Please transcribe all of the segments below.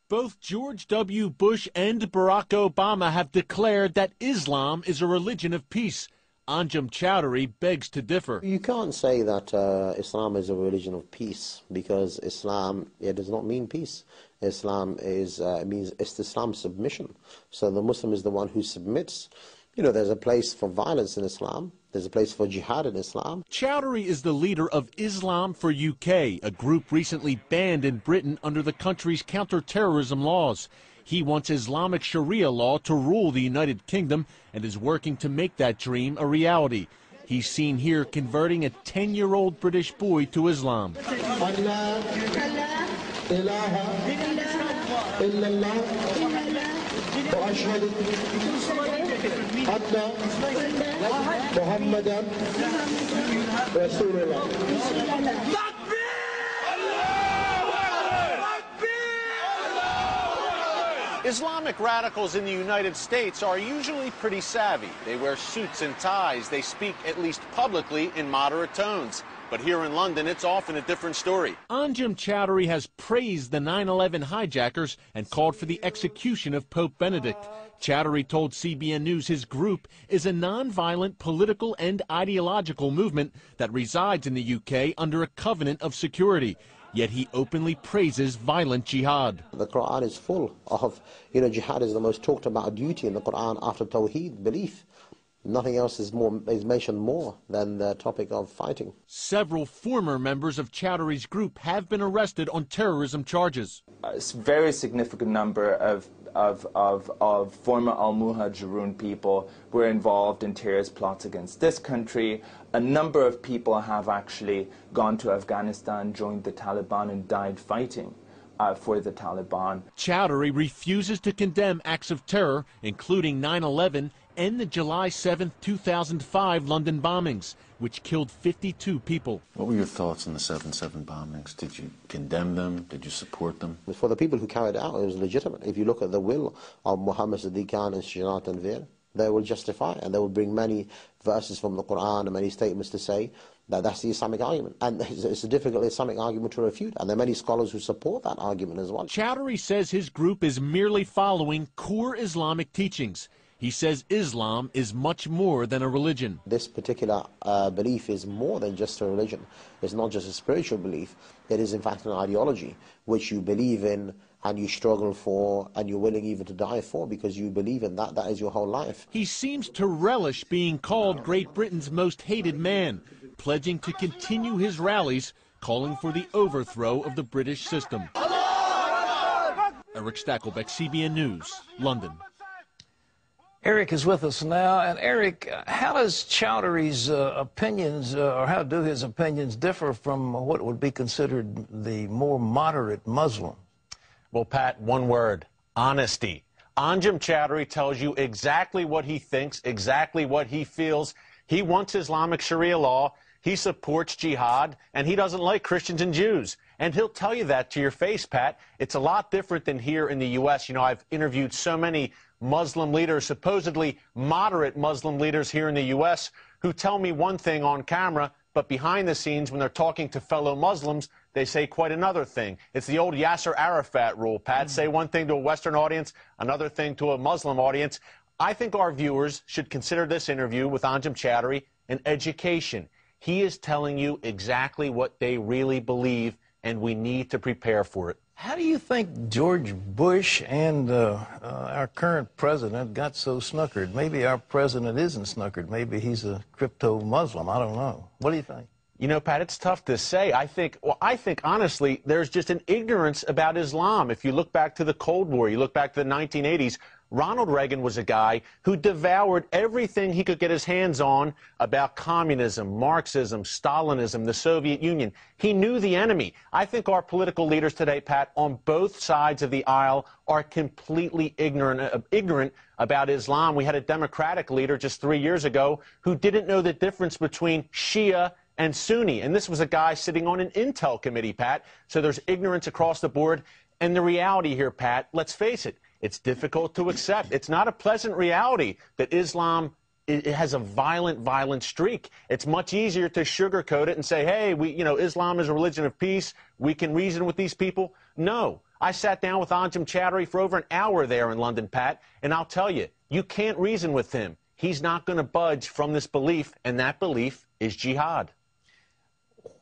Both George W. Bush and Barack Obama have declared that Islam is a religion of peace. Anjem Chowdhury begs to differ. You can't say that Islam is a religion of peace, because Islam, it does not mean peace. Islam means Islam submission. So the Muslim is the one who submits. You know, there's a place for violence in Islam. There's a place for jihad in Islam. Chowdhury is the leader of Islam for UK, a group recently banned in Britain under the country's counter-terrorism laws. He wants Islamic Sharia law to rule the United Kingdom and is working to make that dream a reality. He's seen here converting a 10-year-old British boy to Islam. Islamic radicals in the United States are usually pretty savvy. They wear suits and ties. They speak, at least publicly, in moderate tones. But here in London, it's often a different story. Anjem Chowdhury has praised the 9/11 hijackers and called for the execution of Pope Benedict. Chowdhury told CBN News his group is a non-violent political and ideological movement that resides in the UK under a covenant of security. Yet he openly praises violent jihad. The Quran is full of, jihad is the most talked about duty in the Quran after Tawheed, belief. Nothing else is mentioned more than the topic of fighting. Several former members of Chowdhury's group have been arrested on terrorism charges. A very significant number of former al-Muhajirun people were involved in terrorist plots against this country. A number of people have actually gone to Afghanistan, joined the Taliban, and died fighting for the Taliban. Chowdhury refuses to condemn acts of terror, including 9/11 and the July 7, 2005 London bombings, which killed 52 people. What were your thoughts on the 7/7 bombings? Did you condemn them? Did you support them? For the people who carried it out, it was legitimate. If you look at the will of Mohammed and Shijat and Veer, they will justify, and they will bring many verses from the Quran and many statements to say that that's the Islamic argument. And it's a difficult Islamic argument to refute, and there are many scholars who support that argument as well. Chowdhury says his group is merely following core Islamic teachings. He says Islam is much more than a religion. This particular belief is more than just a religion. It's not just a spiritual belief. It is in fact an ideology which you believe in and you struggle for and you're willing even to die for because you believe in that. That is your whole life. He seems to relish being called Great Britain's most hated man, pledging to continue his rallies, calling for the overthrow of the British system. Eric Stakelbeck, CBN News, London. Eric is with us now. And Eric, how does Chowdhury's opinions, or how do his opinions differ from what would be considered the more moderate Muslim? Well, Pat, one word: honesty. Anjem Chowdhury tells you exactly what he thinks, exactly what he feels. He wants Islamic Sharia law, he supports jihad, and he doesn't like Christians and Jews. And he'll tell you that to your face, Pat. It's a lot different than here in the U.S. You know, I've interviewed so many Muslim leaders, supposedly moderate Muslim leaders here in the U.S., who tell me one thing on camera, but behind the scenes, when they're talking to fellow Muslims, they say quite another thing. It's the old Yasser Arafat rule, Pat. Say one thing to a Western audience, another thing to a Muslim audience. I think our viewers should consider this interview with Anjem Chowdhury an education. He is telling you exactly what they really believe, and we need to prepare for it. How do you think George Bush and our current president got so snookered? Maybe our president isn't snookered. Maybe he's a crypto-Muslim. I don't know. What do you think? You know, Pat, it's tough to say. I think honestly, there's just an ignorance about Islam. If you look back to the Cold War, you look back to the 1980s, Ronald Reagan was a guy who devoured everything he could get his hands on about communism, Marxism, Stalinism, the Soviet Union. He knew the enemy. I think our political leaders today, Pat, on both sides of the aisle are completely ignorant about Islam. We had a Democratic leader just 3 years ago who didn't know the difference between Shia and Sunni. And this was a guy sitting on an Intel committee, Pat. So there's ignorance across the board. And the reality here, Pat, let's face it, it's difficult to accept. It's not a pleasant reality that Islam it has a violent streak. It's much easier to sugarcoat it and say, hey, Islam is a religion of peace. We can reason with these people. No. I sat down with Anjem Choudary for over an hour there in London, Pat, and I'll tell you, you can't reason with him. He's not going to budge from this belief, and that belief is jihad.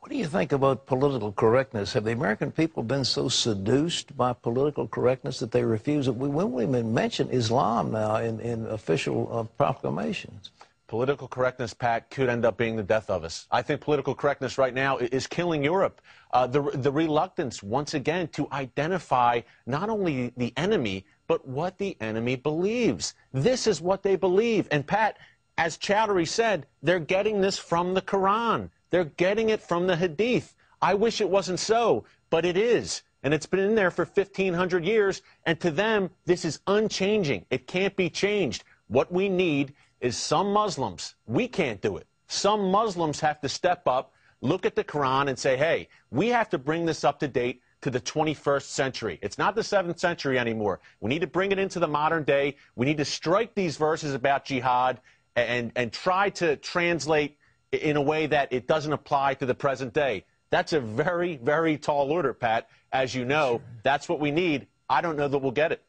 What do you think about political correctness? Have the American people been so seduced by political correctness that they refuse it? We won't even mention Islam now in official proclamations. Political correctness, Pat, could end up being the death of us. I think political correctness right now is killing Europe. The reluctance, once again, to identify not only the enemy, but what the enemy believes. This is what they believe. And, Pat, as Choudary said, they're getting this from the Koran. They're getting it from the Hadith. I wish it wasn't so, but it is. And it's been in there for 1,500 years. And to them, this is unchanging. It can't be changed. What we need is some Muslims. We can't do it. Some Muslims have to step up, look at the Quran and say, hey, we have to bring this up to date to the 21st century. It's not the 7th century anymore. We need to bring it into the modern day. We need to strike these verses about jihad and try to translate in a way that it doesn't apply to the present day. That's a very, very tall order, Pat. As you know, that's what we need. I don't know that we'll get it.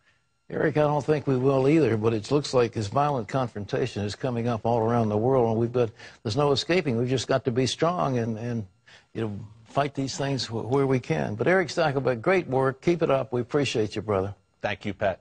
Eric, I don't think we will either, but it looks like this violent confrontation is coming up all around the world, and there's no escaping. We've just got to be strong and fight these things where we can. But Eric Stakelbeck, great work. Keep it up. We appreciate you, brother. Thank you, Pat.